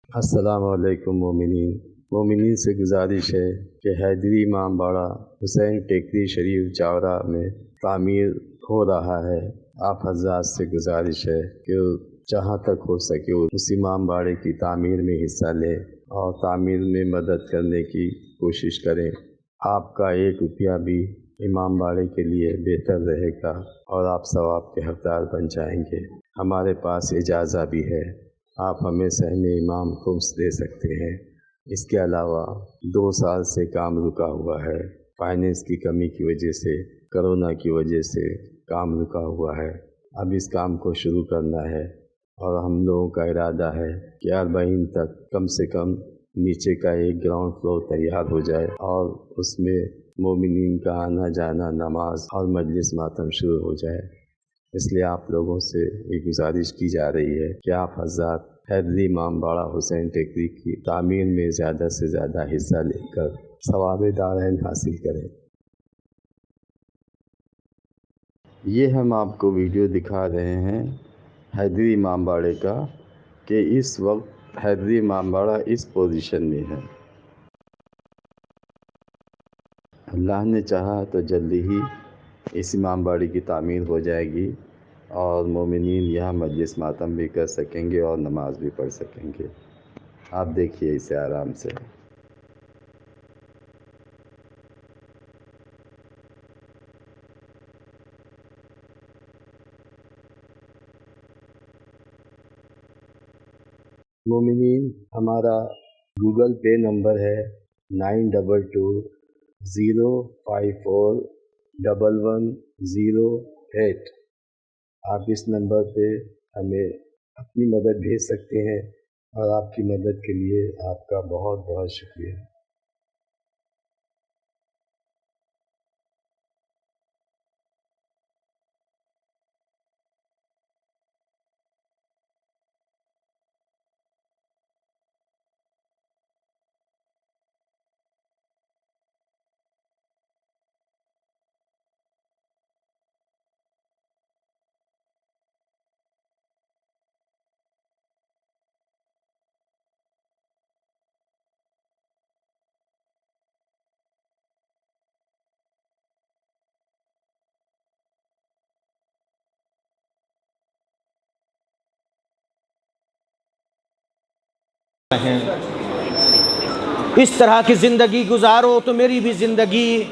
السلام علیکم مومنین سے گزارش ہے کہ حیدری امام باڑہ حسین ٹیکری شریف چاورا میں تعمیر ہو رہا ہے۔ آپ حضرات سے گزارش ہے کہ جہاں تک ہو سکے اس امام باڑے کی تعمیر میں حصہ لیں اور تعمیر میں مدد کرنے کی کوشش کریں۔ آپ کا 1 روپیہ بھی امام باڑے کے لیے بہتر رہے گا اور آپ ثواب کے حقدار بن جائیں گے۔ ہمارے پاس اجازہ بھی ہے، آپ ہمیں سہم امام خمس دے سکتے ہیں۔ اس کے علاوہ 2 سال سے کام رکا ہوا ہے، فائنینس کی کمی کی وجہ سے، کرونا کی وجہ سے کام رکا ہوا ہے۔ اب اس کام کو شروع کرنا ہے اور ہم لوگوں کا ارادہ ہے کہ 40 تک کم سے کم نیچے کا ایک گراؤنڈ فلور تیار ہو جائے اور اس میں مومنین کا آنا جانا، نماز اور مجلس ماتم شروع ہو جائے۔ اس لیے آپ لوگوں سے یہ گزارش کی جا رہی ہے کہ آپ حضرات حیدری امام باڑہ حسین ٹیکری کی تعمیر میں زیادہ سے زیادہ حصہ لے کر ثواب دارین حاصل کریں۔ یہ ہم آپ کو ویڈیو دکھا رہے ہیں حیدری امام باڑے کا کہ اس وقت حیدری امام باڑہ اس پوزیشن میں ہے۔ اللہ نے چاہا تو جلدی ہی اس امام باڑے کی تعمیر ہو جائے گی اور مومنین یہاں مجلس ماتم بھی کر سکیں گے اور نماز بھی پڑھ سکیں گے۔ آپ دیکھیے اسے آرام سے۔ مومنین، ہمارا گوگل پے نمبر ہے 9220541108۔ آپ اس نمبر پہ ہمیں اپنی مدد بھیج سکتے ہیں اور آپ کی مدد کے لیے آپ کا بہت بہت شکریہ۔ اس طرح کی زندگی گزارو تو میری بھی زندگی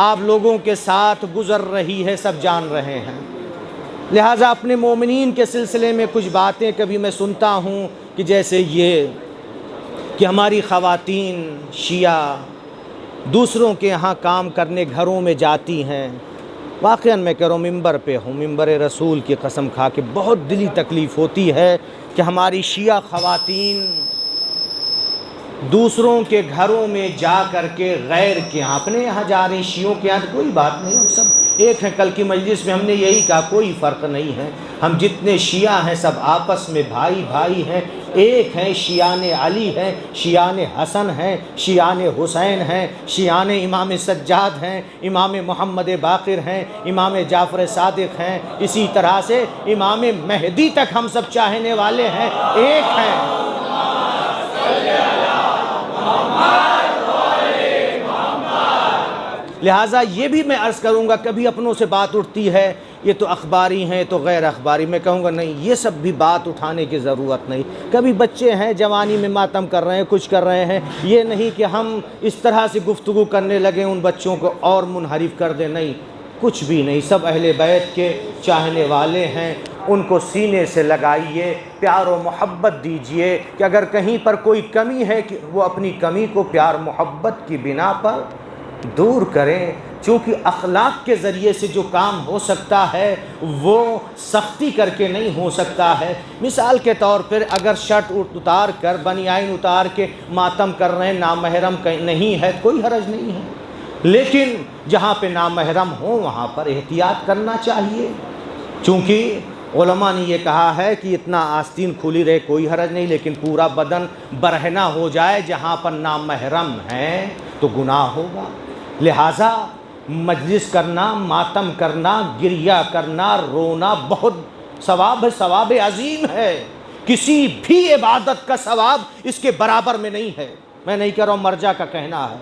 آپ لوگوں کے ساتھ گزر رہی ہے، سب جان رہے ہیں۔ لہٰذا اپنے مومنین کے سلسلے میں کچھ باتیں کبھی میں سنتا ہوں کہ جیسے یہ کہ ہماری خواتین شیعہ دوسروں کے یہاں کام کرنے گھروں میں جاتی ہیں۔ واقعاً میں کہہ رہا ہوں، ممبر پہ ہوں، ممبر رسول کی قسم کھا کے بہت دلی تکلیف ہوتی ہے کہ ہماری شیعہ خواتین دوسروں کے گھروں میں جا کر کے غیر کے یہاں، اپنے یہاں جا رہے ہیں شیعوں کے یہاں تو کوئی بات نہیں، ہم سب ایک ہیں۔ کل کی مجلس میں ہم نے یہی کہا، کوئی فرق نہیں ہے، ہم جتنے شیعہ ہیں سب آپس میں بھائی بھائی ہیں، ایک ہیں۔ شیعان علی ہیں، شیعان حسن ہیں، شیعان حسین ہیں، شیعان امام سجاد ہیں، امام محمد باقر ہیں، امام جعفر صادق ہیں، اسی طرح سے امام مہدی تک ہم سب چاہنے والے ہیں، ایک ہیں۔ لہٰذا یہ بھی میں عرض کروں گا، کبھی اپنوں سے بات اٹھتی ہے یہ تو اخباری ہیں تو غیر اخباری، میں کہوں گا نہیں، یہ سب بھی بات اٹھانے کی ضرورت نہیں۔ کبھی بچے ہیں جوانی میں ماتم کر رہے ہیں، کچھ کر رہے ہیں، یہ نہیں کہ ہم اس طرح سے گفتگو کرنے لگیں ان بچوں کو اور منحرف کر دیں، نہیں، کچھ بھی نہیں۔ سب اہل بیت کے چاہنے والے ہیں، ان کو سینے سے لگائیے، پیار و محبت دیجئے کہ اگر کہیں پر کوئی کمی ہے کہ وہ اپنی کمی کو پیار محبت کی بنا پر دور کریں، چونکہ اخلاق کے ذریعے سے جو کام ہو سکتا ہے وہ سختی کر کے نہیں ہو سکتا ہے۔ مثال کے طور پر اگر شرٹ اتار کر، بنیان اتار کے ماتم کر رہے ہیں، نامحرم نہیں ہے، کوئی حرج نہیں ہے، لیکن جہاں پہ نامحرم ہوں وہاں پر احتیاط کرنا چاہیے، چونکہ علماء نے یہ کہا ہے کہ اتنا آستین کھلی رہے کوئی حرج نہیں، لیکن پورا بدن برہنہ ہو جائے جہاں پر نامحرم ہیں تو گناہ ہوگا۔ لہٰذا مجلس کرنا، ماتم کرنا، گریہ کرنا، رونا بہت ثواب ہے، ثواب عظیم ہے کسی بھی عبادت کا ثواب اس کے برابر میں نہیں ہے۔ میں نہیں کہہ رہا ہوں مرجع کا کہنا ہے،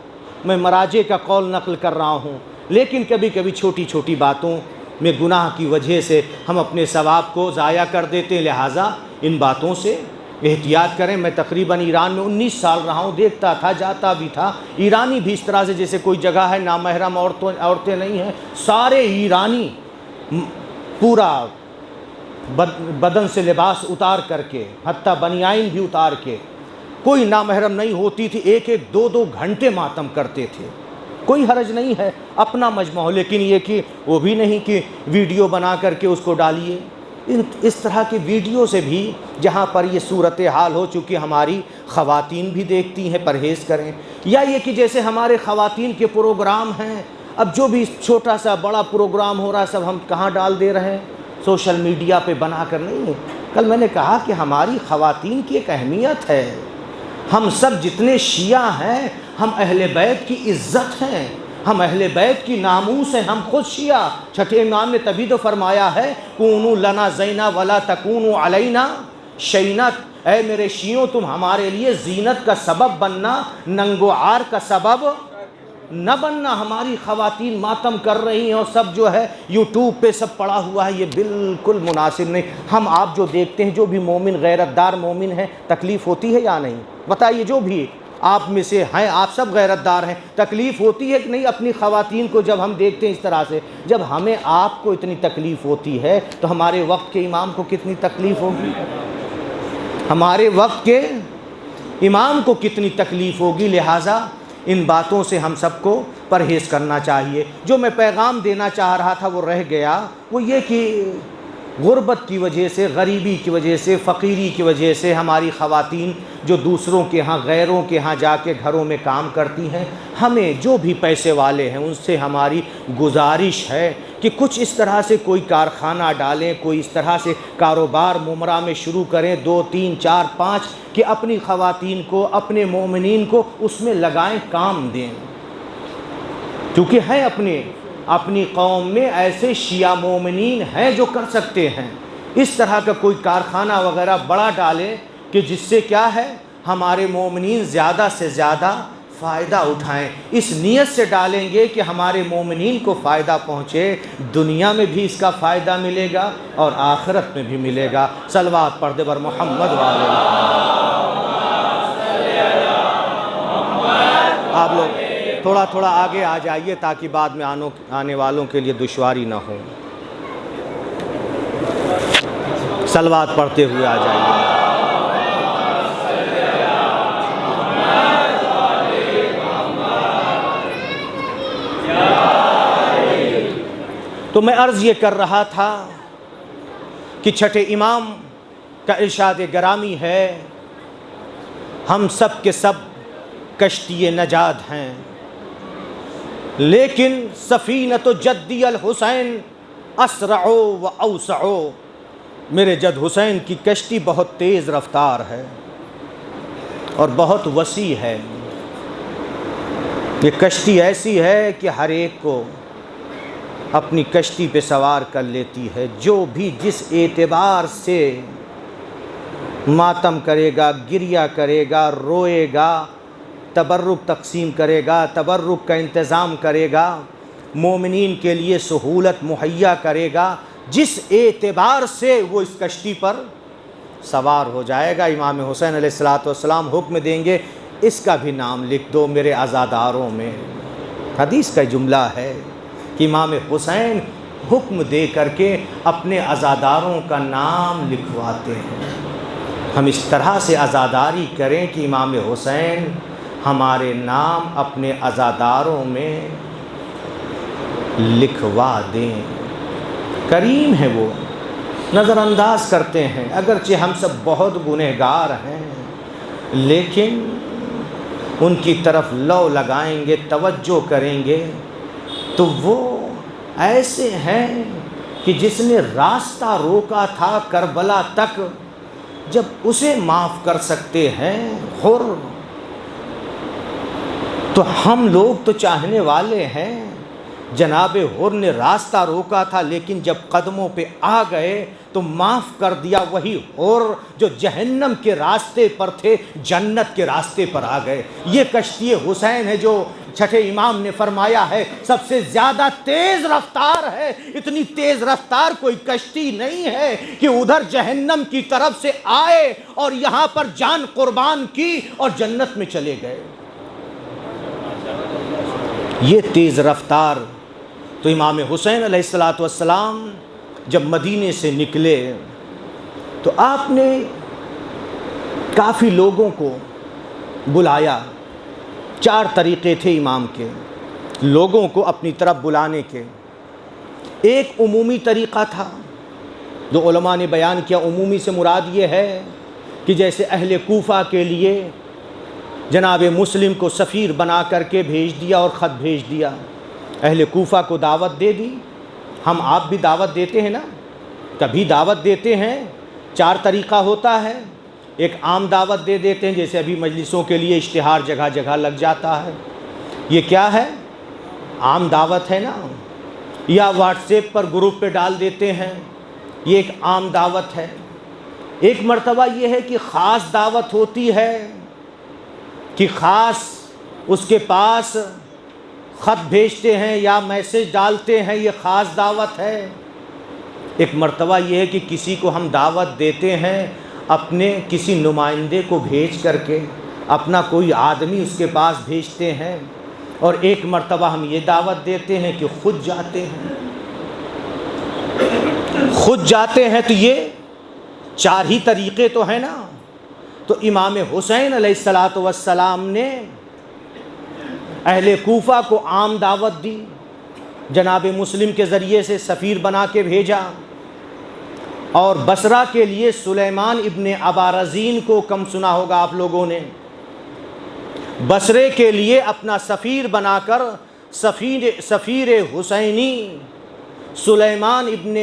میں مراجع کا قول نقل کر رہا ہوں، لیکن کبھی کبھی چھوٹی چھوٹی باتوں میں گناہ کی وجہ سے ہم اپنے ثواب کو ضائع کر دیتے ہیں، لہٰذا ان باتوں سے احتیاط کریں۔ میں تقریباً ایران میں 19 سال رہا ہوں، دیکھتا تھا، جاتا بھی تھا، ایرانی بھی اس طرح سے جیسے کوئی جگہ ہے نامحرم عورتیں نہیں ہیں، سارے ایرانی پورا بدن سے لباس اتار کر کے، حتیٰ بنیائن بھی اتار کے، کوئی نامحرم نہیں ہوتی تھی، ایک ایک 2 گھنٹے ماتم کرتے تھے۔ کوئی حرج نہیں ہے، اپنا مجمع ہو، لیکن یہ کہ وہ بھی نہیں کہ ویڈیو بنا کر کے اس کو ڈالیے۔ اس طرح کی ویڈیو سے بھی جہاں پر یہ صورتحال ہو چکی، ہماری خواتین بھی دیکھتی ہیں، پرہیز کریں۔ یا یہ کہ جیسے ہمارے خواتین کے پروگرام ہیں، اب جو بھی چھوٹا سا بڑا پروگرام ہو رہا ہے سب ہم کہاں ڈال دے رہے ہیں؟ سوشل میڈیا پہ بنا کر نہیں۔ کل میں نے کہا کہ ہماری خواتین کی ایک اہمیت ہے، ہم سب جتنے شیعہ ہیں ہم اہل بیت کی عزت ہیں، ہم اہل بیت کی ناموس ہیں، ہم خود شیعہ۔ چھٹے امام نے تبھی تو فرمایا ہے کونوا لنا زینا ولا تکونوا علینا شینا، اے میرے شیعوں تم ہمارے لیے زینت کا سبب بننا، ننگ و عار کا سبب نہ بننا۔ ہماری خواتین ماتم کر رہی ہیں اور سب جو ہے یوٹیوب پہ سب پڑا ہوا ہے، یہ بالکل مناسب نہیں۔ ہم آپ جو دیکھتے ہیں جو بھی مومن غیرت دار مومن ہیں، تکلیف ہوتی ہے یا نہیں؟ بتائیے، جو بھی آپ میں سے ہیں، آپ سب غیرت دار ہیں، تکلیف ہوتی ہے کہ نہیں اپنی خواتین کو جب ہم دیکھتے ہیں اس طرح سے؟ جب ہمیں آپ کو اتنی تکلیف ہوتی ہے تو ہمارے وقت کے امام کو کتنی تکلیف ہوگی، ہمارے وقت کے امام کو کتنی تکلیف ہوگی۔ لہٰذا ان باتوں سے ہم سب کو پرہیز کرنا چاہیے۔ جو میں پیغام دینا چاہ رہا تھا وہ رہ گیا، وہ یہ کہ غربت کی وجہ سے، غریبی کی وجہ سے، فقیری کی وجہ سے ہماری خواتین جو دوسروں کے ہاں، غیروں کے ہاں جا کے گھروں میں کام کرتی ہیں، ہمیں جو بھی پیسے والے ہیں ان سے ہماری گزارش ہے کہ کچھ اس طرح سے کوئی کارخانہ ڈالیں، کوئی اس طرح سے کاروبار ممرہ میں شروع کریں، 2 3 4 5، کہ اپنی خواتین کو، اپنے مومنین کو اس میں لگائیں، کام دیں، کیونکہ ہیں اپنی قوم میں ایسے شیعہ مومنین ہیں جو کر سکتے ہیں۔ اس طرح کا کوئی کارخانہ وغیرہ بڑا ڈالے کہ جس سے کیا ہے ہمارے مومنین زیادہ سے زیادہ فائدہ اٹھائیں۔ اس نیت سے ڈالیں گے کہ ہمارے مومنین کو فائدہ پہنچے، دنیا میں بھی اس کا فائدہ ملے گا اور آخرت میں بھی ملے گا۔ صلوات پڑھ دے بر محمد والے۔ آپ لوگ تھوڑا تھوڑا آگے آ جائیے تاکہ بعد میں آنے والوں کے لیے دشواری نہ ہو۔ صلوات پڑھتے ہوئے آ جائیے۔ تو میں عرض یہ کر رہا تھا کہ چھٹے امام کا ارشاد گرامی ہے، ہم سب کے سب کشتی نجات ہیں، لیکن سفینۃ جدی الحسین اسرع و اوسع، میرے جد حسین کی کشتی بہت تیز رفتار ہے اور بہت وسیع ہے۔ یہ کشتی ایسی ہے کہ ہر ایک کو اپنی کشتی پہ سوار کر لیتی ہے۔ جو بھی جس اعتبار سے ماتم کرے گا، گریہ کرے گا، روئے گا، تبرک تقسیم کرے گا، تبرک کا انتظام کرے گا، مومنین کے لیے سہولت مہیا کرے گا، جس اعتبار سے وہ اس کشتی پر سوار ہو جائے گا، امام حسین علیہ السلام حکم دیں گے اس کا بھی نام لکھ دو میرے عزاداروں میں۔ حدیث کا جملہ ہے کہ امام حسین حکم دے کر کے اپنے عزاداروں کا نام لکھواتے ہیں۔ ہم اس طرح سے عزاداری کریں کہ امام حسین ہمارے نام اپنے عزاداروں میں لکھوا دیں۔ کریم ہے وہ، نظر انداز کرتے ہیں، اگرچہ ہم سب بہت گنہگار ہیں لیکن ان کی طرف لو لگائیں گے، توجہ کریں گے تو وہ ایسے ہیں کہ جس نے راستہ روکا تھا کربلا تک، جب اسے معاف کر سکتے ہیں حر، تو ہم لوگ تو چاہنے والے ہیں جناب حر نے راستہ روکا تھا، لیکن جب قدموں پہ آ گئے تو معاف کر دیا۔ وہی حر جو جہنم کے راستے پر تھے جنت کے راستے پر آ گئے۔ یہ کشتی حسین ہے جو چھٹے امام نے فرمایا ہے سب سے زیادہ تیز رفتار ہے۔ اتنی تیز رفتار کوئی کشتی نہیں ہے کہ ادھر جہنم کی طرف سے آئے اور یہاں پر جان قربان کی اور جنت میں چلے گئے۔ یہ تیز رفتار۔ تو امام حسین علیہ السلام جب مدینے سے نکلے تو آپ نے کافی لوگوں کو بلایا۔ 4 طریقے تھے امام کے لوگوں کو اپنی طرف بلانے کے۔ ایک عمومی طریقہ تھا جو علماء نے بیان کیا۔ عمومی سے مراد یہ ہے کہ جیسے اہل کوفہ کے لیے جناب مسلم کو سفیر بنا کر کے بھیج دیا اور خط بھیج دیا، اہل کوفہ کو دعوت دے دی۔ ہم آپ بھی دعوت دیتے ہیں نا، کبھی دعوت دیتے ہیں 4 طریقہ ہوتا ہے۔ ایک عام دعوت دے دیتے ہیں، جیسے ابھی مجلسوں کے لیے اشتہار جگہ جگہ لگ جاتا ہے، یہ کیا ہے؟ عام دعوت ہے نا۔ یا واٹس ایپ پر گروپ پہ ڈال دیتے ہیں، یہ ایک عام دعوت ہے۔ ایک مرتبہ یہ ہے کہ خاص دعوت ہوتی ہے کہ خاص اس کے پاس خط بھیجتے ہیں یا میسج ڈالتے ہیں، یہ خاص دعوت ہے۔ ایک مرتبہ یہ ہے کہ کسی کو ہم دعوت دیتے ہیں اپنے کسی نمائندے کو بھیج کر کے، اپنا کوئی آدمی اس کے پاس بھیجتے ہیں۔ اور ایک مرتبہ ہم یہ دعوت دیتے ہیں کہ خود جاتے ہیں، خود جاتے ہیں۔ تو یہ 4 ہی طریقے تو ہیں نا۔ تو امام حسین علیہ السلام نے اہل کوفہ کو عام دعوت دی، جناب مسلم کے ذریعے سے سفیر بنا کے بھیجا، اور بصرہ کے لیے سلیمان ابن ابارزین کو کم سنا ہوگا آپ لوگوں نے، بصرے کے لیے اپنا سفیر بنا کر سفیر حسینی سلیمان ابن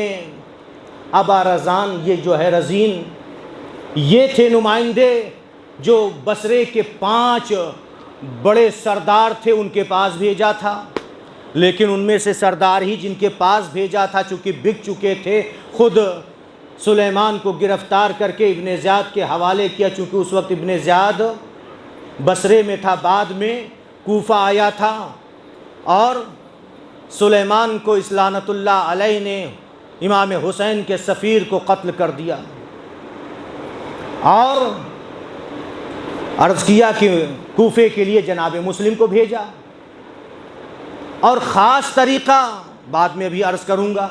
ابارزان، یہ جو ہے رزین، یہ تھے نمائندے جو بصرے کے 5 بڑے سردار تھے ان کے پاس بھیجا تھا۔ لیکن ان میں سے سردار ہی جن کے پاس بھیجا تھا چونکہ بک چکے تھے، خود سلیمان کو گرفتار کر کے ابن زیاد کے حوالے کیا، چونکہ اس وقت ابن زیاد بصرے میں تھا، بعد میں کوفہ آیا تھا، اور سلیمان کو لعنت اللہ علیہ نے امام حسین کے سفیر کو قتل کر دیا۔ اور عرض کیا کہ کوفے کے لیے جناب مسلم کو بھیجا۔ اور خاص طریقہ بعد میں بھی عرض کروں گا،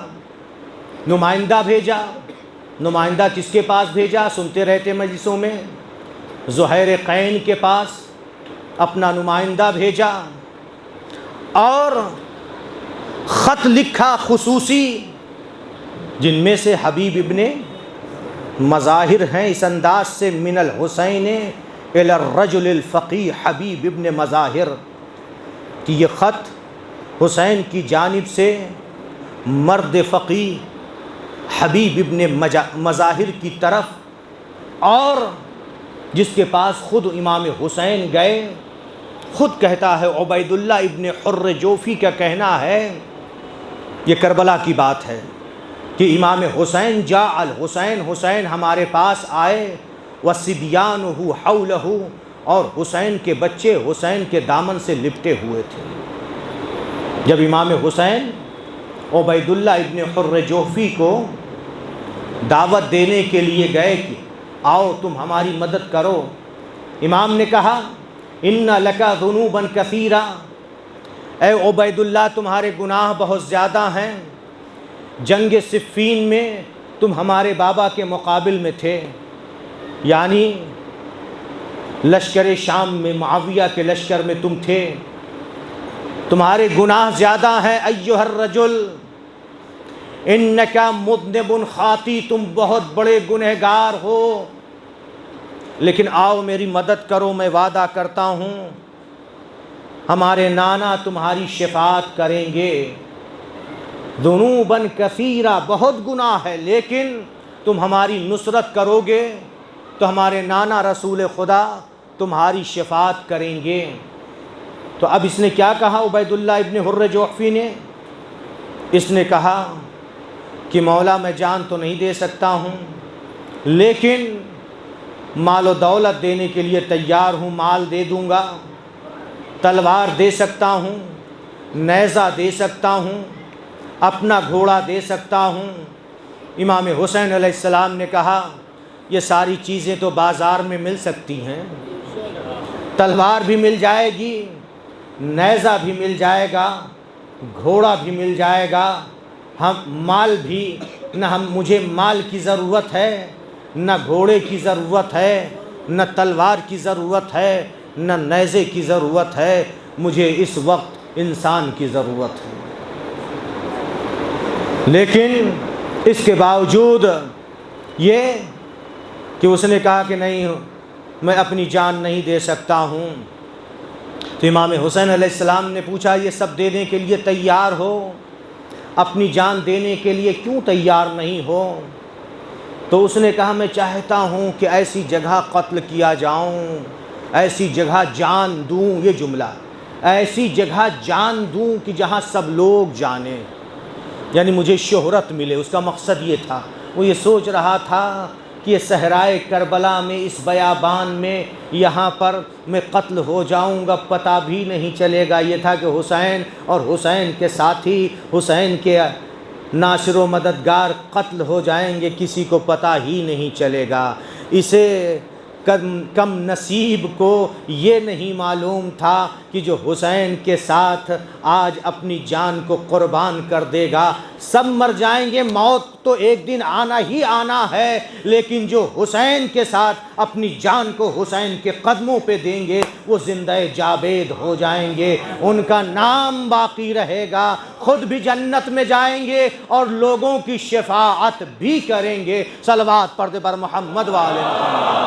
نمائندہ بھیجا۔ نمائندہ کس کے پاس بھیجا؟ سنتے رہتے مجلسوں میں، زہیر قین کے پاس اپنا نمائندہ بھیجا، اور خط لکھا خصوصی، جن میں سے حبیب ابن مظاہر ہیں، اس انداز سے من الحسین الی الرجل الفقی حبیب ابن مظاہر، کہ یہ خط حسین کی جانب سے مرد فقی حبیب ابن مظاہر کی طرف، اور جس کے پاس خود امام حسین گئے، خود کہتا ہے، عبید اللہ ابن حر جوفی کا کہنا ہے، یہ کربلا کی بات ہے، کہ امام حسین جاء الحسین، حسین ہمارے پاس آئے، وصبیانہ حولہ، اور حسین کے بچے حسین کے دامن سے لپٹے ہوئے تھے۔ جب امام حسین عبید اللہ ابن حر جوفی کو دعوت دینے کے لیے گئے کہ آؤ تم ہماری مدد کرو، امام نے کہا ان لک ذنوبا کثیرا، اے عبید اللہ تمہارے گناہ بہت زیادہ ہیں، جنگ صفین میں تم ہمارے بابا کے مقابل میں تھے، یعنی لشکر شام میں معاویہ کے لشکر میں تم تھے، تمہارے گناہ زیادہ ہیں، ایھا الرجل انک مذنب خاطی، تم بہت بڑے گنہگار ہو، لیکن آؤ میری مدد کرو، میں وعدہ کرتا ہوں ہمارے نانا تمہاری شفاعت کریں گے، ذنوبا کثیرا، بہت گناہ ہے، لیکن تم ہماری نصرت کرو گے تو ہمارے نانا رسول خدا تمہاری شفاعت کریں گے۔ تو اب اس نے کیا کہا عبید اللہ ابن حر جوفی نے، اس نے کہا کہ مولا میں جان تو نہیں دے سکتا ہوں، لیکن مال و دولت دینے کے لیے تیار ہوں، مال دے دوں گا، تلوار دے سکتا ہوں، نیزہ دے سکتا ہوں، اپنا گھوڑا دے سکتا ہوں۔ امام حسین علیہ السلام نے کہا یہ ساری چیزیں تو بازار میں مل سکتی ہیں، تلوار بھی مل جائے گی، نیزہ بھی مل جائے گا، گھوڑا بھی مل جائے گا، مال بھی نہ مجھے مال کی ضرورت ہے، نہ گھوڑے کی ضرورت ہے، نہ تلوار کی ضرورت ہے، نہ نیزے کی ضرورت ہے، مجھے اس وقت انسان کی ضرورت ہے۔ لیکن اس کے باوجود یہ کہ اس نے کہا کہ نہیں میں اپنی جان نہیں دے سکتا ہوں، تو امام حسین علیہ السلام نے پوچھا یہ سب دینے کے لیے تیار ہو، اپنی جان دینے کے لیے کیوں تیار نہیں ہو؟ تو اس نے کہا میں چاہتا ہوں کہ ایسی جگہ قتل کیا جاؤں، ایسی جگہ جان دوں، یہ جملہ ایسی جگہ جان دوں کہ جہاں سب لوگ جانیں، یعنی مجھے شہرت ملے۔ اس کا مقصد یہ تھا، وہ یہ سوچ رہا تھا کہ یہ صحرائے کربلا میں، اس بیابان میں، یہاں پر میں قتل ہو جاؤں گا، پتہ بھی نہیں چلے گا۔ یہ تھا کہ حسین اور حسین کے ساتھی، حسین کے ناصر و مددگار قتل ہو جائیں گے، کسی کو پتہ ہی نہیں چلے گا۔ اسے کم نصیب کو یہ نہیں معلوم تھا کہ جو حسین کے ساتھ آج اپنی جان کو قربان کر دے گا، سب مر جائیں گے، موت تو ایک دن آنا ہی آنا ہے، لیکن جو حسین کے ساتھ اپنی جان کو حسین کے قدموں پہ دیں گے وہ زندہ جاوید ہو جائیں گے، ان کا نام باقی رہے گا، خود بھی جنت میں جائیں گے اور لوگوں کی شفاعت بھی کریں گے۔ صلوات پڑھتے پر محمد وآل محمد۔